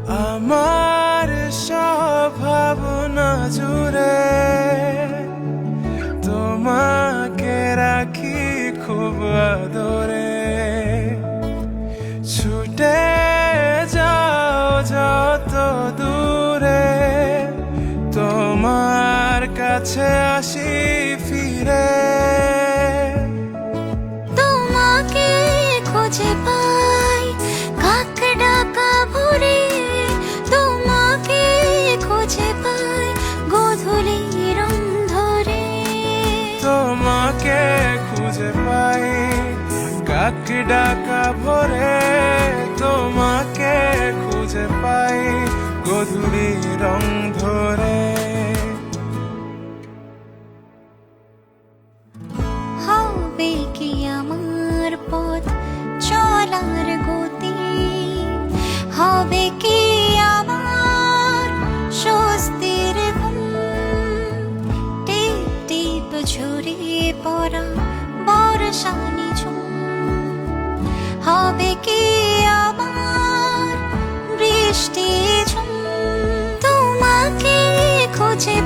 আমার সব ভাবনা জুড়ে তোমাকে রাখি খুব আদরে। ছুটে যাও যত দূরে, তোমার কাছে আসি ফিরে। তোমাকে খুঁজে পাই কাক ডাকা ভোরে, তোমাকে খুঁজে পাই গোধূলি রং ধরে। তোমাকে খুঁজে পাই কাক ডাকা ভোরে, তোমাকে খুঁজে পাই গোধূলি রং ধরে। হবে কি আমার পথ চলার গতি, হবে কি আমার স্বস্তির ঘুম। টিপ টিপ ঝরে পড়া বর্ষা নিঝুম, হবে কি আমার বৃষ্টি ঝুম। তোমাকে খুঁজে